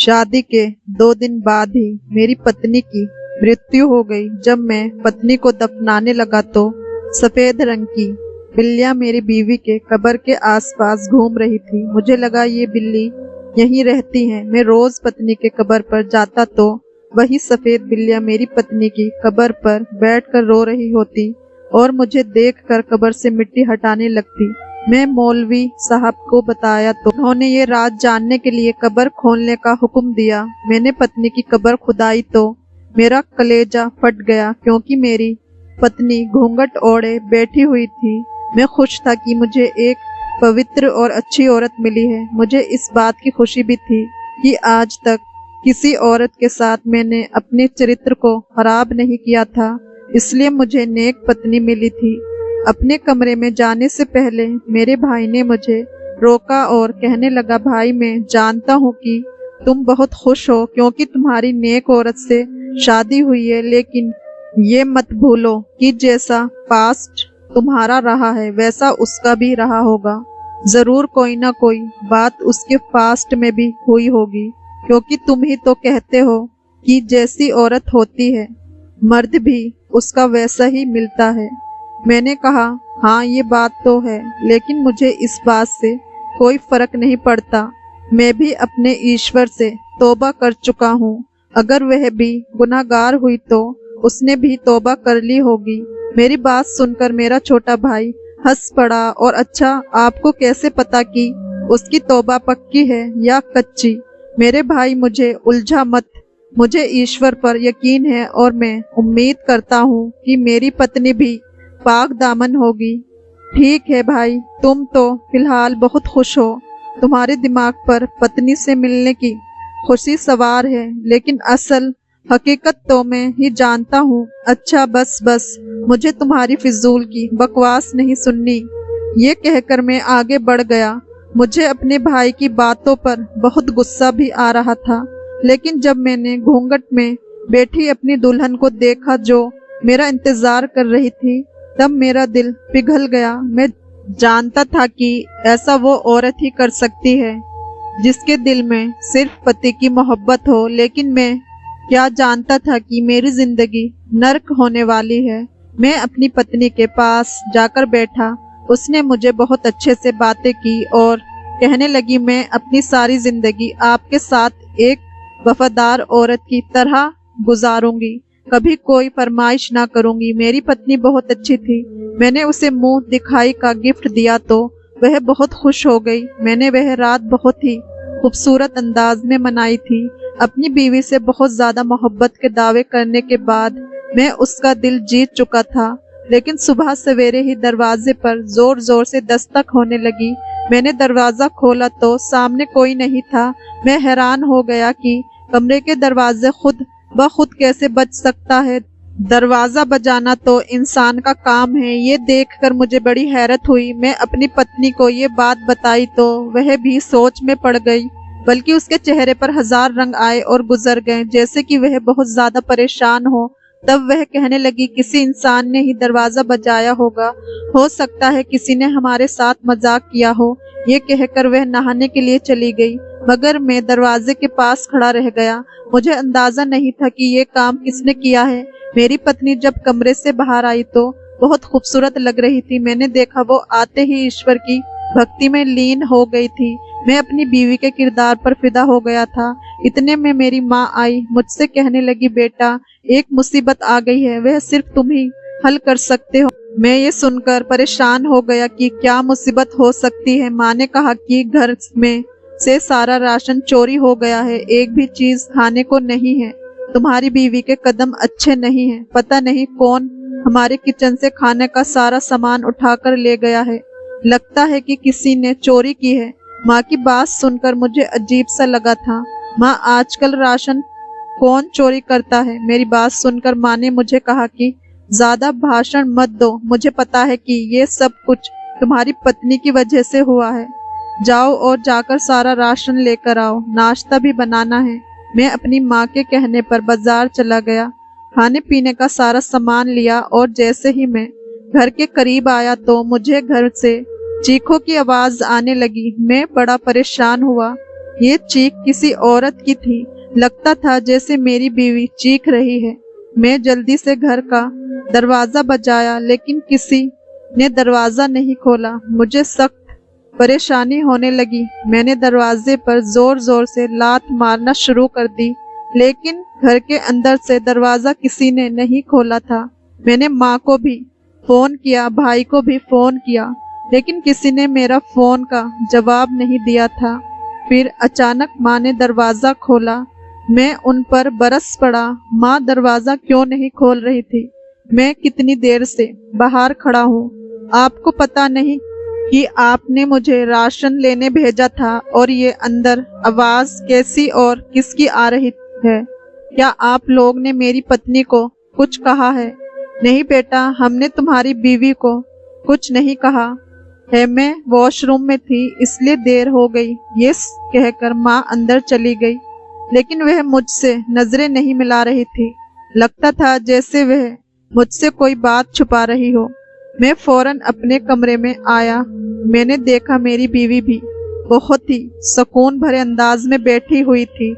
शादी के 2 दिन बाद ही मेरी पत्नी की मृत्यु हो गई। जब मैं पत्नी को दफनाने लगा तो सफेद रंग की बिल्लियां मेरी बीवी के कब्र के आसपास घूम रही थी। मुझे लगा ये बिल्ली यहीं रहती हैं। मैं रोज पत्नी के कब्र पर जाता तो वही सफेद बिल्लियां मेरी पत्नी की कब्र पर बैठकर रो रही होती और मुझे देखकर कब्र से मिट्टी हटाने लगती। मैं मौलवी साहब को बताया तो उन्होंने ये राज जानने के लिए कब्र खोलने का हुक्म दिया। मैंने पत्नी की कब्र खुदाई तो मेरा कलेजा फट गया, क्योंकि मेरी पत्नी घूंघट ओढ़े बैठी हुई थी। मैं खुश था कि मुझे एक पवित्र और अच्छी औरत मिली है। मुझे इस बात की खुशी भी थी कि आज तक किसी औरत के साथ मैंने अपने चरित्र को खराब नहीं किया था, इसलिए मुझे नेक पत्नी मिली थी। अपने कमरे में जाने से पहले मेरे भाई ने मुझे रोका और कहने लगा, भाई मैं जानता हूँ कि तुम बहुत खुश हो क्योंकि तुम्हारी नेक औरत से शादी हुई है, लेकिन ये मत भूलो कि जैसा पास्ट तुम्हारा रहा है वैसा उसका भी रहा होगा। जरूर कोई ना कोई बात उसके पास्ट में भी हुई होगी, क्योंकि तुम ही तो कहते हो कि जैसी औरत होती है मर्द भी उसका वैसा ही मिलता है। मैंने कहा, हाँ ये बात तो है, लेकिन मुझे इस बात से कोई फर्क नहीं पड़ता। मैं भी अपने ईश्वर से तौबा कर चुका हूँ। अगर वह भी गुनाहगार हुई तो उसने भी तौबा कर ली होगी। मेरी बात सुनकर मेरा छोटा भाई हंस पड़ा और अच्छा, आपको कैसे पता कि उसकी तौबा पक्की है या कच्ची? मेरे भाई मुझे उलझा मत, मुझे ईश्वर पर यकीन है और मैं उम्मीद करता हूँ कि मेरी पत्नी भी पाक दामन होगी। ठीक है भाई, तुम तो फिलहाल बहुत खुश हो, तुम्हारे दिमाग पर पत्नी से मिलने की खुशी सवार है, लेकिन असल हकीकत तो मैं ही जानता हूँ। अच्छा बस बस, मुझे तुम्हारी फिजूल की बकवास नहीं सुननी। ये कहकर मैं आगे बढ़ गया। मुझे अपने भाई की बातों पर बहुत गुस्सा भी आ रहा था, लेकिन जब मैंने घूंघट में बैठी अपनी दुल्हन को देखा जो मेरा इंतजार कर रही थी, तब मेरा दिल पिघल गया। मैं जानता था कि ऐसा वो औरत ही कर सकती है जिसके दिल में सिर्फ पति की मोहब्बत हो, लेकिन मैं क्या जानता था कि मेरी जिंदगी नर्क होने वाली है। मैं अपनी पत्नी के पास जाकर बैठा। उसने मुझे बहुत अच्छे से बातें की और कहने लगी, मैं अपनी सारी जिंदगी आपके साथ एक वफादार औरत की तरह गुजारूंगी, कभी कोई फरमाइश ना करूंगी। मेरी पत्नी बहुत अच्छी थी। मैंने उसे मुंह दिखाई का गिफ्ट दिया तो वह बहुत खुश हो गई। मैंने वह रात बहुत ही खूबसूरत अंदाज में मनाई थी। अपनी बीवी से बहुत ज्यादा मोहब्बत के दावे करने के बाद मैं उसका दिल जीत चुका था, लेकिन सुबह सवेरे ही दरवाजे पर जोर जोर से दस्तक होने लगी। मैंने दरवाजा खोला तो सामने कोई नहीं था। मैं हैरान हो गया कि कमरे के दरवाजे खुद ब खुद कैसे बज सकता है। दरवाजा बजाना तो इंसान का काम है। ये देखकर मुझे बड़ी हैरत हुई। मैं अपनी पत्नी को ये बात बताई तो वह भी सोच में पड़ गई, बल्कि उसके चेहरे पर हजार रंग आए और गुजर गए, जैसे कि वह बहुत ज्यादा परेशान हो। तब वह कहने लगी, किसी इंसान ने ही दरवाजा बजाया होगा, हो सकता है किसी ने हमारे साथ मजाक किया हो। ये कहकर वह नहाने के लिए चली गई, मगर मैं दरवाजे के पास खड़ा रह गया। मुझे अंदाजा नहीं था कि ये काम किसने किया है। मेरी पत्नी जब कमरे से बाहर आई तो बहुत खूबसूरत लग रही थी। मैंने देखा वो आते ही ईश्वर की भक्ति में लीन हो गई थी। मैं अपनी बीवी के किरदार पर फिदा हो गया था। इतने में मेरी माँ आई, मुझसे कहने लगी, बेटा एक मुसीबत आ गई है, वह सिर्फ तुम ही हल कर सकते हो। मैं ये सुनकर परेशान हो गया कि क्या मुसीबत हो सकती है। माँ ने कहा कि घर में से सारा राशन चोरी हो गया है, एक भी चीज खाने को नहीं है। तुम्हारी बीवी के कदम अच्छे नहीं हैं, पता नहीं कौन हमारे किचन से खाने का सारा सामान उठाकर ले गया है। लगता है कि किसी ने चोरी की है। माँ की बात सुनकर मुझे अजीब सा लगा था। माँ, आजकल राशन कौन चोरी करता है? मेरी बात सुनकर माँ ने मुझे कहा कि ज्यादा भाषण मत दो, मुझे पता है कि ये सब कुछ तुम्हारी पत्नी की वजह से हुआ है। जाओ और जाकर सारा राशन लेकर आओ, नाश्ता भी बनाना है। मैं अपनी माँ के कहने पर बाजार चला गया, खाने पीने का सारा सामान लिया और जैसे ही मैं घर के करीब आया तो मुझे घर से चीखों की आवाज आने लगी। मैं बड़ा परेशान हुआ। ये चीख किसी औरत की थी। लगता था जैसे मेरी बीवी चीख रही है। मैं जल्दी से घर का दरवाजा बजाया, लेकिन किसी ने दरवाजा नहीं खोला। मुझे सख्त परेशानी होने लगी। मैंने दरवाजे पर जोर जोर से लात मारना शुरू कर दी, लेकिन घर के अंदर से दरवाजा किसी ने नहीं खोला था। मैंने माँ को भी फोन किया, भाई को भी फोन किया, लेकिन किसी ने मेरा फोन का जवाब नहीं दिया था। फिर अचानक माँ ने दरवाजा खोला। मैं उन पर बरस पड़ा। माँ दरवाजा क्यों नहीं खोल रही थी? मैं कितनी देर से बाहर खड़ा हूँ। आपको पता नहीं कि आपने मुझे राशन लेने भेजा था, और ये अंदर आवाज कैसी और किसकी आ रही है? क्या आप लोग ने मेरी पत्नी को कुछ कहा है? नहीं बेटा, हमने तुम्हारी बीवी को कुछ नहीं कहा है। मैं वॉशरूम में थी, इसलिए देर हो गई। ये कहकर माँ अंदर चली गई, लेकिन वह मुझसे नजरें नहीं मिला रही थी। लगता था जैसे वह मुझसे कोई बात छुपा रही हो। मैं फौरन अपने कमरे में आया। मैंने देखा मेरी बीवी भी बहुत ही सुकून भरे अंदाज में बैठी हुई थी।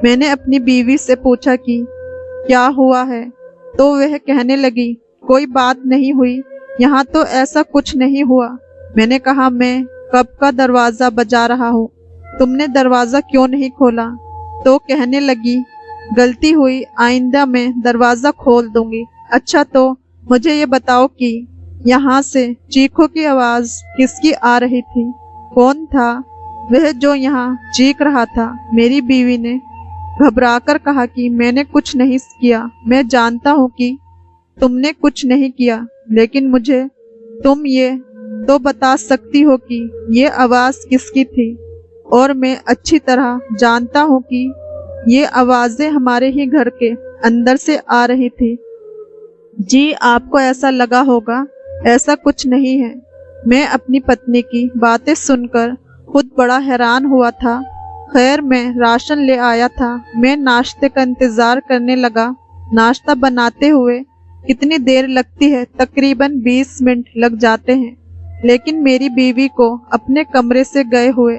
मैंने अपनी बीवी से पूछा कि क्या हुआ है, तो वह कहने लगी, कोई बात नहीं हुई, यहाँ तो ऐसा कुछ नहीं हुआ। मैंने कहा, मैं कब का दरवाजा बजा रहा हूँ, तुमने दरवाजा क्यों नहीं खोला? तो कहने लगी, गलती हुई, आइंदा मैं दरवाजा खोल दूंगी। अच्छा, तो मुझे ये बताओ कि यहाँ से चीखों की आवाज किसकी आ रही थी? कौन था वह जो यहाँ चीख रहा था? मेरी बीवी ने घबराकर कहा कि मैंने कुछ नहीं किया। मैं जानता हूँ कि तुमने कुछ नहीं किया, लेकिन मुझे तुम ये तो बता सकती हो कि ये आवाज किसकी थी? और मैं अच्छी तरह जानता हूँ कि ये आवाजें हमारे ही घर के अंदर से आ रही थी। जी, आपको ऐसा लगा होगा, ऐसा कुछ नहीं है। मैं अपनी पत्नी की बातें सुनकर खुद बड़ा हैरान हुआ था। खैर, मैं राशन ले आया था। मैं नाश्ते का इंतजार करने लगा। नाश्ता बनाते हुए कितनी देर लगती है? तकरीबन 20 मिनट लग जाते हैं, लेकिन मेरी बीवी को अपने कमरे से गए हुए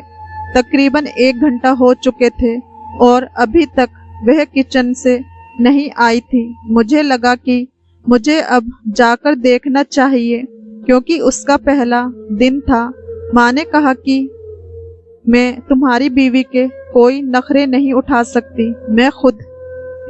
तकरीबन 1 घंटा हो चुके थे, और अभी तक वह किचन से नहीं आई थी। मुझे लगा कि मुझे अब जाकर देखना चाहिए, क्योंकि उसका पहला दिन था। माँ ने कहा कि मैं तुम्हारी बीवी के कोई नखरे नहीं उठा सकती। मैं खुद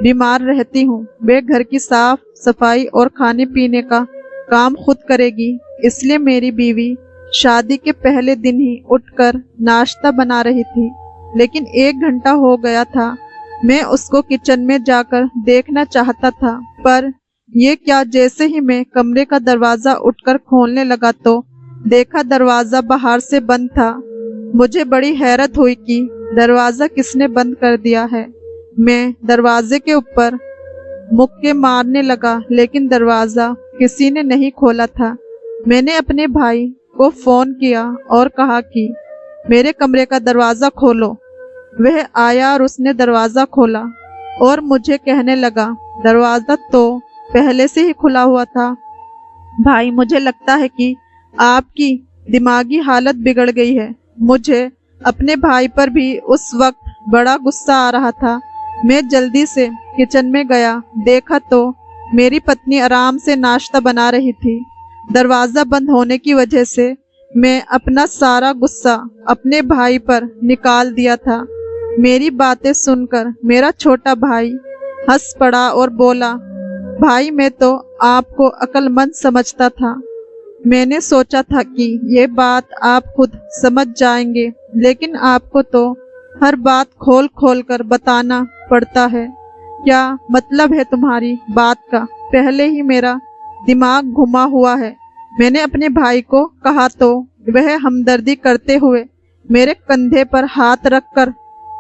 बीमार रहती हूँ। वे घर की साफ सफाई और खाने पीने का काम खुद करेगी, इसलिए मेरी बीवी शादी के पहले दिन ही उठकर नाश्ता बना रही थी। लेकिन 1 घंटा हो गया था। मैं उसको किचन में जाकर देखना चाहता था, पर ये क्या, जैसे ही मैं कमरे का दरवाजा उठकर खोलने लगा तो देखा दरवाजा बाहर से बंद था। मुझे बड़ी हैरत हुई कि दरवाजा किसने बंद कर दिया है। मैं दरवाजे के ऊपर मुक्के मारने लगा, लेकिन दरवाजा किसी ने नहीं खोला था। मैंने अपने भाई को फोन किया और कहा कि मेरे कमरे का दरवाजा खोलो। वह आया और उसने दरवाजा खोला और मुझे कहने लगा, दरवाजा तो पहले से ही खुला हुआ था। भाई, मुझे लगता है कि आपकी दिमागी हालत बिगड़ गई है। मुझे अपने भाई पर भी उस वक्त बड़ा गुस्सा आ रहा था। मैं जल्दी से किचन में गया, देखा तो मेरी पत्नी आराम से नाश्ता बना रही थी। दरवाजा बंद होने की वजह से मैं अपना सारा गुस्सा अपने भाई पर निकाल दिया था। मेरी बातें सुनकर मेरा छोटा भाई हंस पड़ा और बोला, भाई, मैं तो आपको अक्लमंद समझता था। मैंने सोचा था कि ये बात आप खुद समझ जाएंगे, लेकिन आपको तो हर बात खोल खोल कर बताना पड़ता है। क्या मतलब है तुम्हारी बात का? पहले ही मेरा दिमाग घुमा हुआ है। मैंने अपने भाई को कहा तो वह हमदर्दी करते हुए मेरे कंधे पर हाथ रखकर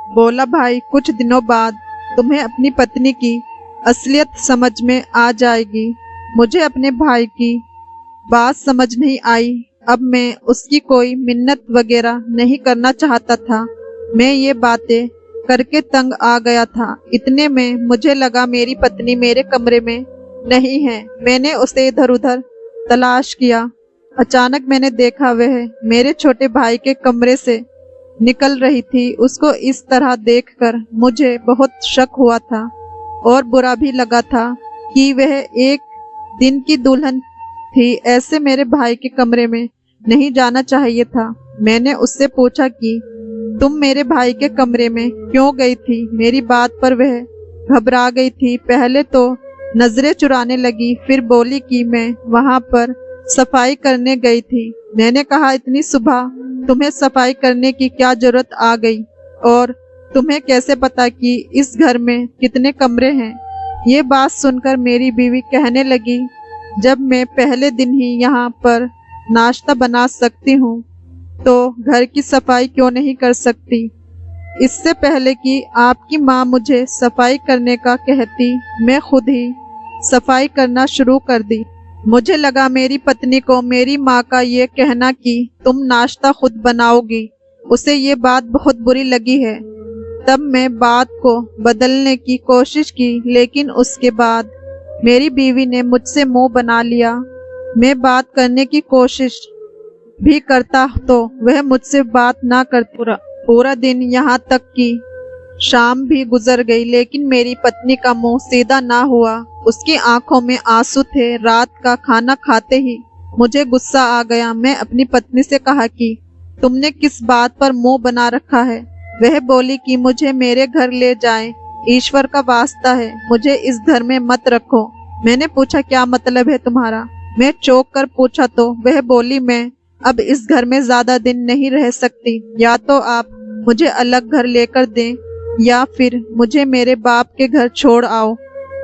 बोला, भाई, कुछ दिनों बाद तुम्हें अपनी पत्नी की असलियत समझ में आ जाएगी। मुझे अपने भाई की बात समझ नहीं आई। अब मैं उसकी कोई मिन्नत वगैरह नहीं करना चाहता था। मैं ये बातें करके तंग आ गया था। इतने में मुझे लगा मेरी पत्नी मेरे कमरे में नहीं है। मैंने उसे इधर उधर तलाश किया। अचानक मैंने देखा वह मेरे छोटे भाई के कमरे से निकल रही थी, उसको इस तरह देखकर मुझे बहुत शक हुआ था और बुरा भी लगा था कि वह एक दिन की दुल्हन थी। ऐसे मेरे भाई के कमरे में नहीं जाना चाहिए था। मैंने उससे पूछा कि तुम मेरे भाई के कमरे में क्यों गई थी? मेरी बात पर वह घबरा गई थी। पहले तो नजरें चुराने लगी, फिर बोली कि मैं वहां पर सफाई करने गई थी। मैंने कहा, इतनी सुबह तुम्हें सफाई करने की क्या जरूरत आ गई? और तुम्हें कैसे पता कि इस घर में कितने कमरे हैं? ये बात सुनकर मेरी बीवी कहने लगी, जब मैं पहले दिन ही यहाँ पर नाश्ता बना सकती हूँ तो घर की सफाई क्यों नहीं कर सकती? इससे पहले कि आपकी माँ मुझे सफाई करने का कहती, मैं खुद ही सफाई करना शुरू कर दी। मुझे लगा मेरी पत्नी को मेरी माँ का ये कहना कि तुम नाश्ता खुद बनाओगी, उसे ये बात बहुत बुरी लगी है। तब मैं बात को बदलने की कोशिश की, लेकिन उसके बाद मेरी बीवी ने मुझसे मुंह बना लिया। मैं बात करने की कोशिश भी करता तो वह मुझसे बात ना करती। पूरा दिन यहाँ तक कि शाम भी गुजर गई, लेकिन मेरी पत्नी का मुंह सीधा ना हुआ। उसकी आंखों में आंसू थे। रात का खाना खाते ही मुझे गुस्सा आ गया। मैं अपनी पत्नी से कहा कि तुमने किस बात पर मुंह बना रखा है? वह बोली कि मुझे मेरे घर ले जाएं, ईश्वर का वास्ता है, मुझे इस घर में मत रखो। मैंने पूछा, क्या मतलब है तुम्हारा? मैं चौंक कर पूछा तो वह बोली, मैं अब इस घर में ज्यादा दिन नहीं रह सकती। या तो आप मुझे अलग घर लेकर दें या फिर मुझे मेरे बाप के घर छोड़ आओ।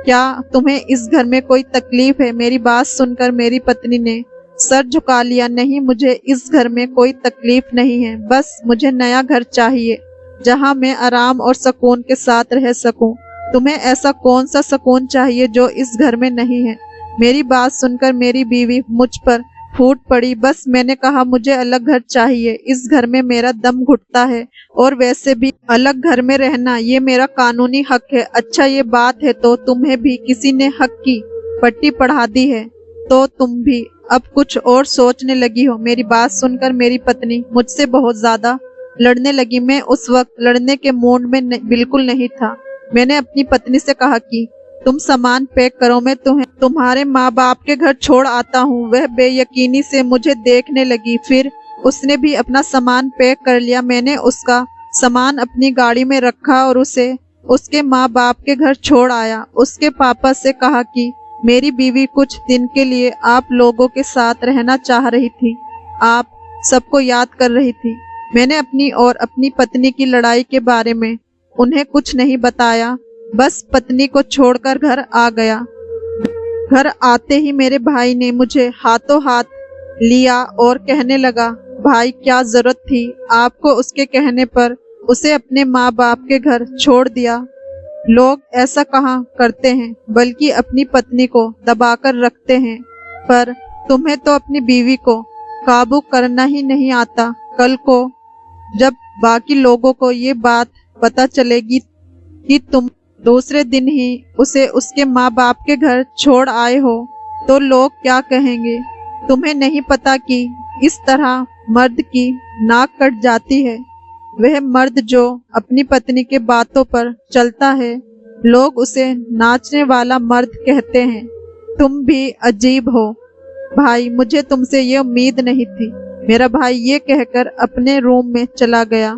क्या तुम्हें इस घर में कोई तकलीफ है? मेरी बात सुनकर मेरी पत्नी ने सर झुका लिया। नहीं, मुझे इस घर में कोई तकलीफ नहीं है, बस मुझे नया घर चाहिए जहां मैं आराम और सुकून के साथ रह सकूं। तुम्हें ऐसा कौन सा सुकून चाहिए जो इस घर में नहीं है? मेरी बात सुनकर मेरी बीवी मुझ पर फूट पड़ी। बस मैंने कहा, मुझे अलग घर चाहिए, इस घर में मेरा दम घुटता है और वैसे भी अलग घर में रहना ये मेरा कानूनी हक है। अच्छा, ये बात है तो तुम्हें भी किसी ने हक की पट्टी पढ़ा दी है तो तुम भी अब कुछ और सोचने लगी हो। मेरी बात सुनकर मेरी पत्नी मुझसे बहुत ज्यादा लड़ने लगी। मैं उस वक्त लड़ने के मूड में बिल्कुल नहीं था। मैंने अपनी पत्नी से कहा कि तुम सामान पैक करो, मैं तुम्हारे माँ बाप के घर छोड़ आता हूँ। वह बेयकीनी से मुझे देखने लगी, फिर उसने भी अपना सामान पैक कर लिया। मैंने उसका सामान अपनी गाड़ी में रखा और उसे उसके माँ बाप के घर छोड़ आया। उसके पापा से कहा कि मेरी बीवी कुछ दिन के लिए आप लोगों के साथ रहना चाह रही थी, आप सबको याद कर रही थी। मैंने अपनी और अपनी पत्नी की लड़ाई के बारे में उन्हें कुछ नहीं बताया, बस पत्नी को छोड़कर घर आ गया। घर आते ही मेरे भाई ने मुझे हाथों हाथ लिया और कहने लगा, भाई क्या जरूरत थी आपको उसके कहने पर उसे अपने माँ बाप के घर छोड़ दिया? लोग ऐसा कहाँ करते हैं, बल्कि अपनी पत्नी को दबाकर रखते हैं। पर तुम्हें तो अपनी बीवी को काबू करना ही नहीं आता। कल को जब बाकी लोगों को ये बात पता चलेगी कि तुम दूसरे दिन ही उसे उसके माँ बाप के घर छोड़ आए हो तो लोग क्या कहेंगे? तुम्हें नहीं पता कि इस तरह मर्द की नाक कट जाती है। वह मर्द जो अपनी पत्नी के बातों पर चलता है, लोग उसे नाचने वाला मर्द कहते हैं। तुम भी अजीब हो भाई, मुझे तुमसे ये उम्मीद नहीं थी। मेरा भाई ये कहकर अपने रूम में चला गया।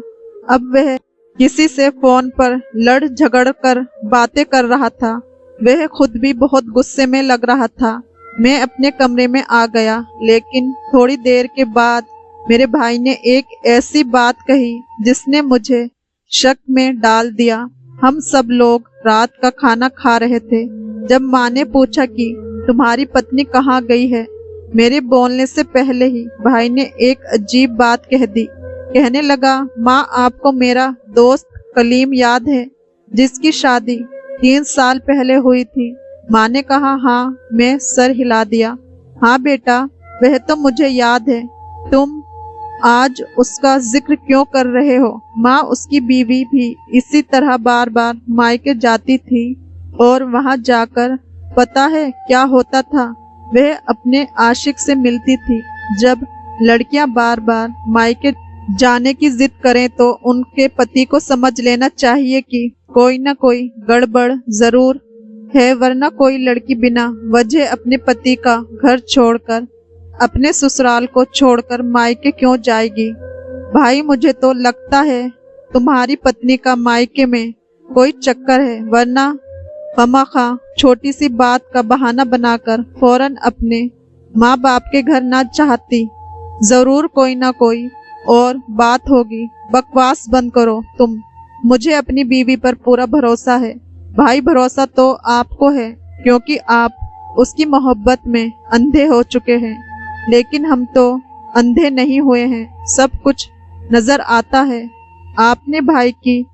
अब वह किसी से फोन पर लड़ झगड़ कर बातें कर रहा था। वह खुद भी बहुत गुस्से में लग रहा था। मैं अपने कमरे में आ गया, लेकिन थोड़ी देर के बाद मेरे भाई ने एक ऐसी बात कही जिसने मुझे शक में डाल दिया। हम सब लोग रात का खाना खा रहे थे जब माँ ने पूछा कि तुम्हारी पत्नी कहाँ गई है। मेरे बोलने से पहले ही भाई ने एक अजीब बात कह दी। कहने लगा, माँ आपको मेरा दोस्त कलीम याद है जिसकी शादी 3 साल पहले हुई थी? माँ ने कहा, हाँ। मैं सर हिला दिया। हाँ बेटा, वह तो मुझे याद है। तुम आज उसका जिक्र क्यों कर रहे हो? माँ, उसकी बीवी भी इसी तरह बार बार मायके जाती थी और वहां जाकर पता है क्या होता था? वह अपने आशिक से मिलती थी। जब लड़कियां बार बार मायके जाने की जिद करें तो उनके पति को समझ लेना चाहिए कि कोई ना कोई गड़बड़ जरूर है, वरना कोई लड़की बिना वजह अपने पति का घर छोड़कर, अपने ससुराल को छोड़कर मायके क्यों जाएगी। भाई मुझे तो लगता है तुम्हारी पत्नी का मायके में कोई चक्कर है, वरना खामखा छोटी सी बात का बहाना बनाकर फौरन अपने माँ बाप के घर ना चाहती। जरूर कोई ना कोई और बात होगी। बकवास बंद करो तुम। मुझे अपनी बीवी पर पूरा भरोसा है। भाई भरोसा तो आपको है क्योंकि आप उसकी मोहब्बत में अंधे हो चुके हैं, लेकिन हम तो अंधे नहीं हुए हैं, सब कुछ नजर आता है। आपने भाई की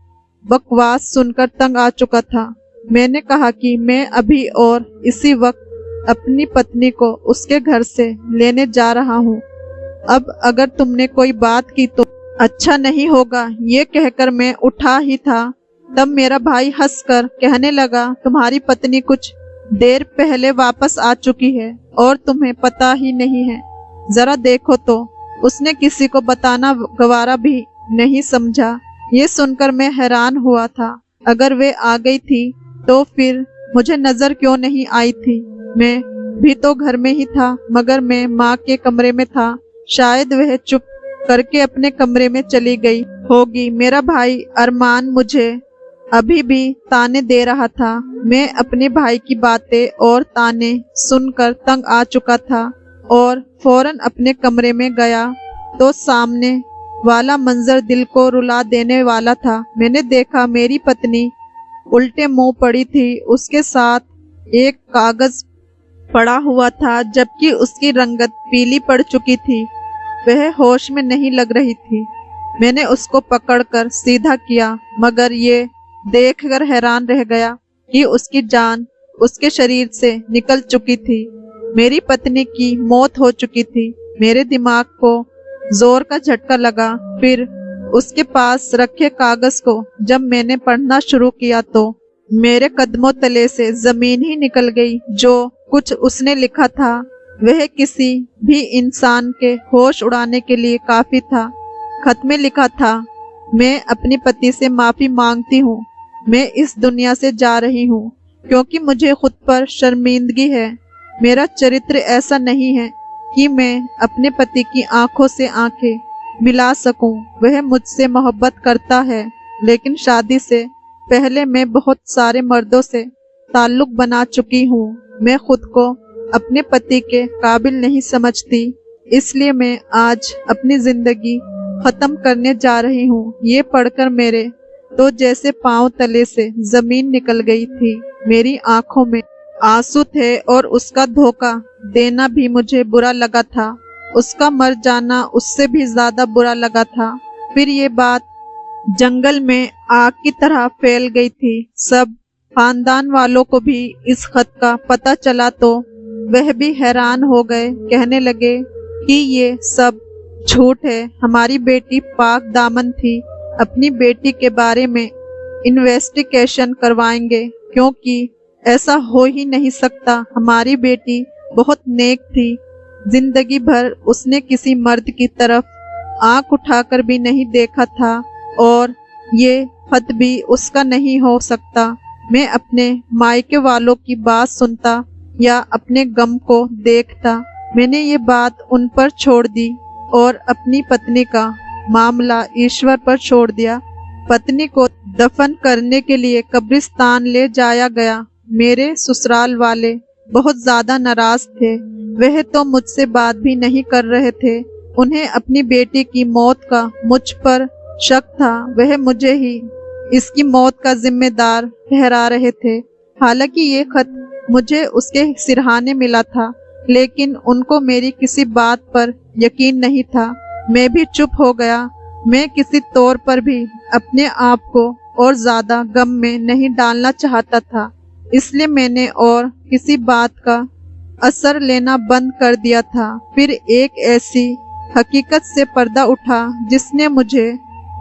बकवास सुनकर तंग आ चुका था। मैंने कहा कि मैं अभी और इसी वक्त अपनी पत्नी को उसके घर से लेने जा रहा हूँ। अब अगर तुमने कोई बात की तो अच्छा नहीं होगा। ये कहकर मैं उठा ही था, तब मेरा भाई हंसकर कहने लगा, तुम्हारी पत्नी कुछ देर पहले वापस आ चुकी है और तुम्हें पता ही नहीं है। जरा देखो तो। उसने किसी को बताना गवारा भी नहीं समझा। ये सुनकर मैं हैरान हुआ था। अगर वे आ गई थी तो फिर मुझे नजर क्यों नहीं आई थी। मैं भी तो घर में ही था, मगर मैं माँ के कमरे में था। शायद वह चुप करके अपने कमरे में चली गई होगी। मेरा भाई अरमान मुझे अभी भी ताने दे रहा था। मैं अपने भाई की बातें और ताने सुनकर तंग आ चुका था और फौरन अपने कमरे में गया तो सामने वाला मंजर दिल को रुला देने वाला था। मैंने देखा मेरी पत्नी उल्टे मुंह पड़ी थी, उसके साथ एक कागज पड़ा हुआ था, जबकि उसकी रंगत पीली पड़ चुकी थी। वह होश में नहीं लग रही थी। मैंने उसको पकड़कर सीधा किया, मगर ये देखकर हैरान रह गया कि उसकी जान उसके शरीर से निकल चुकी थी। मेरी पत्नी की मौत हो चुकी थी। मेरे दिमाग को जोर का झटका लगा। फिर उसके पास रखे कागज को जब मैंने पढ़ना शुरू किया तो मेरे कदमों तले से जमीन ही निकल गई। जो कुछ उसने लिखा था वह किसी भी इंसान के होश उड़ाने के लिए काफी था। खत में लिखा था, मैं अपने पति से माफी मांगती हूँ। मैं इस दुनिया से जा रही हूँ क्योंकि मुझे खुद पर शर्मिंदगी है। मेरा चरित्र ऐसा नहीं है कि मैं अपने पति की आंखों से आंखें मिला सकूं। वह मुझसे मोहब्बत करता है, लेकिन शादी से पहले मैं बहुत सारे मर्दों से ताल्लुक बना चुकी हूँ। मैं खुद को अपने पति के काबिल नहीं समझती, इसलिए मैं आज अपनी जिंदगी खत्म करने जा रही हूँ। ये पढ़कर मेरे तो जैसे पांव तले से जमीन निकल गई थी। मेरी आंखों में आंसू थे और उसका धोखा देना भी मुझे बुरा लगा था। उसका मर जाना उससे भी ज्यादा बुरा लगा था। फिर ये बात जंगल में आग की तरह फैल गई थी। सब खानदान वालों को भी इस खत का पता चला तो वह भी हैरान हो गए। कहने लगे कि ये सब झूठ है। हमारी बेटी पाक दामन थी। अपनी बेटी के बारे में इन्वेस्टिगेशन करवाएंगे क्योंकि ऐसा हो ही नहीं सकता। हमारी बेटी बहुत नेक थी। जिंदगी भर उसने किसी मर्द की तरफ आंख उठाकर भी नहीं देखा था और ये खत भी उसका नहीं हो सकता। मैं अपने मायके वालों की बात सुनता या अपने गम को देखता। मैंने ये बात उन पर छोड़ दी और अपनी पत्नी का मामला ईश्वर पर छोड़ दिया। पत्नी को दफन करने के लिए कब्रिस्तान ले जाया गया। मेरे ससुराल वाले बहुत ज्यादा नाराज थे। वह तो मुझसे बात भी नहीं कर रहे थे। उन्हें अपनी बेटी की मौत का मुझ पर शक था। वह मुझे ही इसकी मौत का जिम्मेदार ठहरा रहे थे। हालांकि ये खत मुझे उसके सिरहाने मिला था, लेकिन उनको मेरी किसी बात पर यकीन नहीं था। मैं भी चुप हो गया। मैं किसी तौर पर भी अपने आप को और ज्यादा गम में नहीं डालना चाहता था, इसलिए मैंने और किसी बात का असर लेना बंद कर दिया था। फिर एक ऐसी हकीकत से पर्दा उठा जिसने मुझे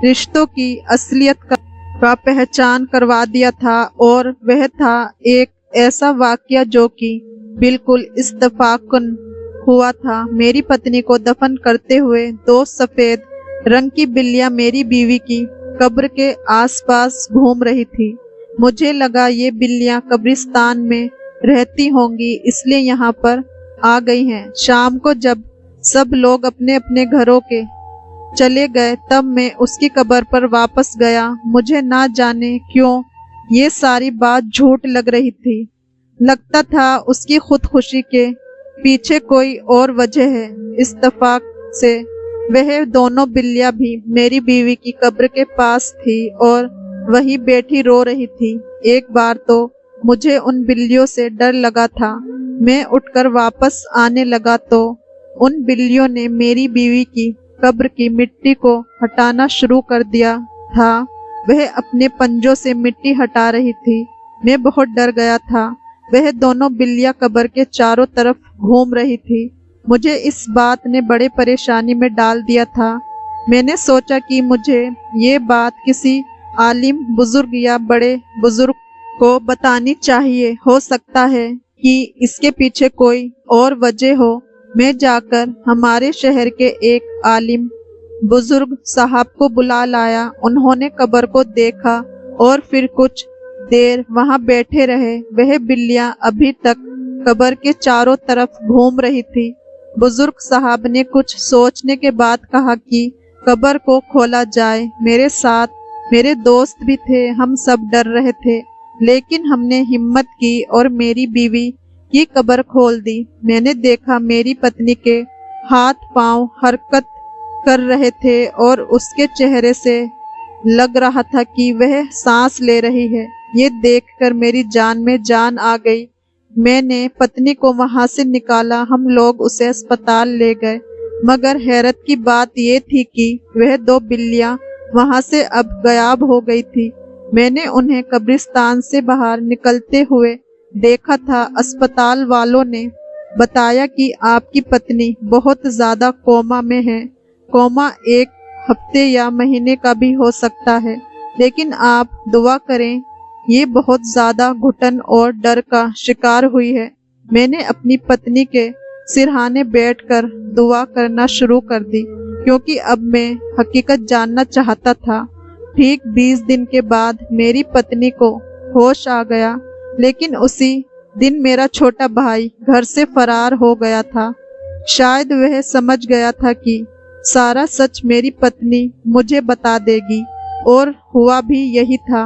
रिश्तों की असलियत का पहचान करवा दिया था, और वह था एक ऐसा वाकया जो कि बिल्कुल इत्तेफाकन हुआ था। मेरी पत्नी को दफन करते हुए दो सफेद रंग की बिल्लियां मेरी बीवी की कब्र के आसपास घूम रही थी। मुझे लगा ये बिल्लियां कब्रिस्तान में रहती होंगी, इसलिए यहाँ पर आ गई हैं। शाम को जब सब लोग अपने अपने घरों के चले गए तब मैं उसकी कब्र पर वापस गया। मुझे ना जाने क्यों ये सारी बात झूठ लग रही थी। लगता था उसकी खुदकुशी के पीछे कोई और वजह है। इत्तेफाक से वह दोनों बिल्लियां भी मेरी बीवी की कब्र के पास थी और वही बैठी रो रही थी। एक बार तो मुझे उन बिल्लियों से डर लगा था। मैं उठकर वापस आने लगा तो उन बिल्लियों ने मेरी बीवी की कब्र की मिट्टी को हटाना शुरू कर दिया था। वह अपने पंजों से मिट्टी हटा रही थी। मैं बहुत डर गया था। वह दोनों बिल्लियां कब्र के चारों तरफ घूम रही थी। मुझे इस बात ने बड़े परेशानी में डाल दिया था। मैंने सोचा कि मुझे ये बात किसी आलिम बुजुर्ग या बड़े बुजुर्ग को बतानी चाहिए। हो सकता है कि इसके पीछे कोई और वजह हो। मैं जाकर हमारे शहर के एक आलिम बुजुर्ग साहब को बुला लाया। उन्होंने कब्र को देखा और फिर कुछ देर वहां बैठे रहे। वह बिल्लियां अभी तक कब्र के चारों तरफ घूम रही थी। बुजुर्ग साहब ने कुछ सोचने के बाद कहा कि कब्र को खोला जाए। मेरे साथ मेरे दोस्त भी थे। हम सब डर रहे थे, लेकिन हमने हिम्मत की और मेरी बीवी की कब्र खोल दी। मैंने देखा मेरी पत्नी के हाथ पांव हरकत कर रहे थे और उसके चेहरे से लग रहा था कि वह सांस ले रही है। ये देखकर मेरी जान में जान आ गई। मैंने पत्नी को वहां से निकाला। हम लोग उसे अस्पताल ले गए, मगर हैरत की बात ये थी कि वह दो बिल्लियां वहां से अब गायब हो गई थी। मैंने उन्हें कब्रिस्तान से बाहर निकलते हुए देखा था। अस्पताल वालों ने बताया कि आपकी पत्नी बहुत ज्यादा कोमा में है। कोमा एक हफ्ते या महीने का भी हो सकता है, लेकिन आप दुआ करें। ये बहुत ज्यादा घुटन और डर का शिकार हुई है। मैंने अपनी पत्नी के सिरहाने बैठकर दुआ करना शुरू कर दी, क्योंकि अब मैं हकीकत जानना चाहता था। ठीक 20 दिन के बाद मेरी पत्नी को होश आ गया, लेकिन उसी दिन मेरा छोटा भाई घर से फरार हो गया था। शायद वह समझ गया था कि सारा सच मेरी पत्नी मुझे बता देगी, और हुआ भी यही था।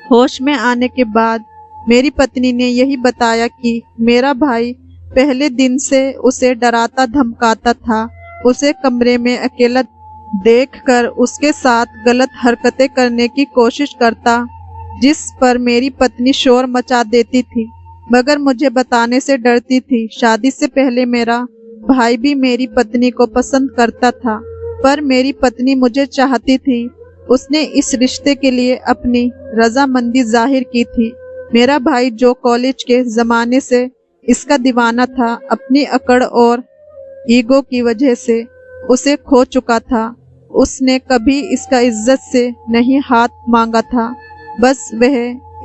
होश में आने के बाद मेरी पत्नी ने यही बताया कि मेरा भाई पहले दिन से उसे डराता धमकाता था। उसे कमरे में अकेला देखकर उसके साथ गलत हरकतें करने की कोशिश करता, जिस पर मेरी पत्नी शोर मचा देती थी, मगर मुझे बताने से डरती थी। शादी से पहले मेरा भाई भी मेरी पत्नी को पसंद करता था, पर मेरी पत्नी मुझे चाहती थी। उसने इस रिश्ते के लिए अपनी रजामंदी जाहिर की थी। मेरा भाई, जो कॉलेज के जमाने से इसका दीवाना था, अपनी अकड़ और ईगो की वजह से उसे खो चुका था। उसने कभी इसका इज्जत से नहीं हाथ मांगा था, बस वह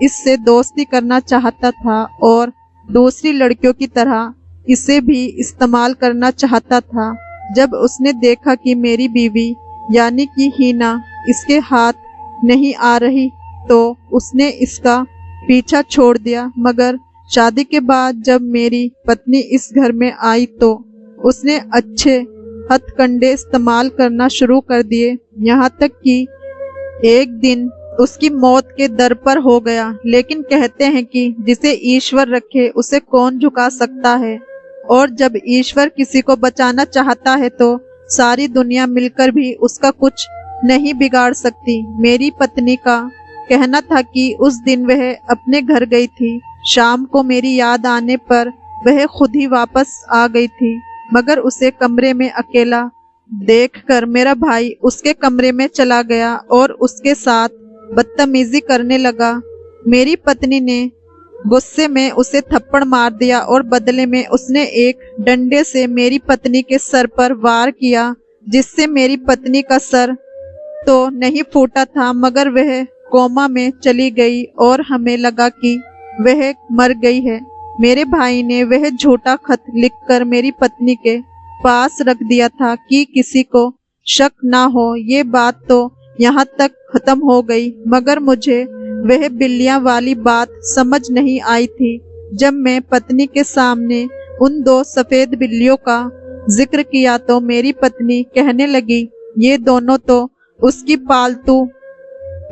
इससे दोस्ती करना चाहता था और दूसरी लड़कियों की तरह इसे भी इस्तेमाल करना चाहता था। जब उसने देखा कि मेरी बीवी यानी कि हीना इसके हाथ नहीं आ रही, तो उसने इसका पीछा छोड़ दिया। मगर शादी के बाद जब मेरी पत्नी इस घर में आई तो उसने अच्छे हथकंडे इस्तेमाल करना शुरू कर दिए, यहाँ तक कि एक दिन उसकी मौत के दर पर हो गया। लेकिन कहते हैं कि जिसे ईश्वर रखे उसे कौन झुका सकता है, और जब ईश्वर किसी को बचाना चाहता है तो सारी दुनिया मिलकर भी उसका कुछ नहीं बिगाड़ सकती। मेरी पत्नी का कहना था कि उस दिन वह अपने घर गई थी। शाम को मेरी याद आने पर वह खुद ही वापस आ गई थी, मगर उसे कमरे में अकेला देखकर मेरा भाई उसके कमरे में चला गया और उसके साथ बदतमीजी करने लगा। मेरी पत्नी ने गुस्से में उसे थप्पड़ मार दिया और बदले में उसने एक डंडे से मेरी पत्नी के सर पर वार किया, जिससे मेरी पत्नी का सर तो नहीं फूटा था, मगर वह कोमा में चली गई और हमें लगा कि वह मर गई है। मेरे भाई ने वह झूठा खत लिखकर मेरी पत्नी के पास रख दिया था कि किसी को शक ना हो, ये बात तो यहाँ तक खत्म हो गई, मगर मुझे वह बिल्लियां वाली बात समझ नहीं आई थी। जब मैं पत्नी के सामने उन 2 सफेद बिल्लियों का जिक्र किया तो मेरी पत्नी कहने लगी, ये दोनों तो उसकी पालतू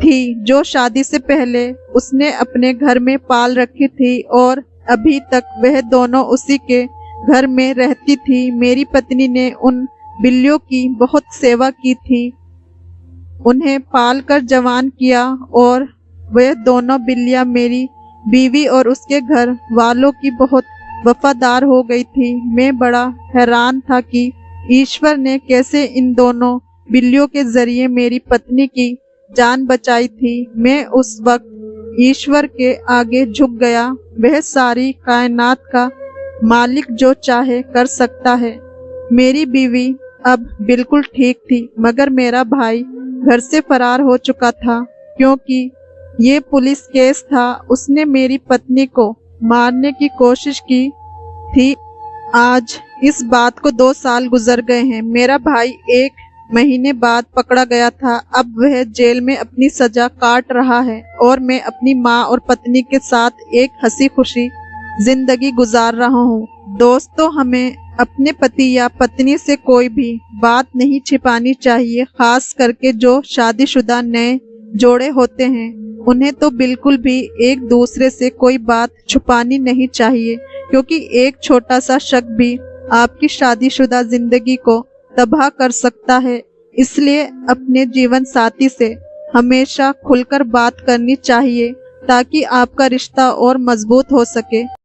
थी जो शादी से पहले उसने अपने घर में पाल रखी थी और अभी तक वह दोनों उसी के घर में रहती थी। मेरी पत्नी ने उन बिल्लियों की बहुत सेवा की थी, उन्हें पाल कर जवान किया और वह दोनों बिल्लियां मेरी बीवी और उसके घर वालों की बहुत वफादार हो गई थी। मैं बड़ा हैरान था कि ईश्वर ने कैसे इन दोनों बिल्लियों के जरिए मेरी पत्नी की जान बचाई थी। मैं उस वक्त ईश्वर के आगे झुक गया। वह सारी कायनात का मालिक जो चाहे कर सकता है। मेरी बीवी अब बिल्कुल ठीक थी, मगर मेरा भाई घर से फरार हो चुका था क्योंकि ये पुलिस केस था। उसने मेरी पत्नी को मारने की कोशिश की थी। आज इस बात को 2 साल गुजर गए हैं। मेरा भाई 1 महीने बाद पकड़ा गया था। अब वह जेल में अपनी सजा काट रहा है और मैं अपनी माँ और पत्नी के साथ एक हंसी खुशी जिंदगी गुजार रहा हूँ। दोस्तों, हमें अपने पति या पत्नी से कोई भी बात नहीं छिपानी चाहिए, खास करके जो शादीशुदा नए जोड़े होते हैं। उन्हें तो बिल्कुल भी एक दूसरे से कोई बात छुपानी नहीं चाहिए, क्योंकि एक छोटा सा शक भी आपकी शादीशुदा जिंदगी को तबाह कर सकता है। इसलिए अपने जीवन साथी से हमेशा खुलकर बात करनी चाहिए ताकि आपका रिश्ता और मजबूत हो सके।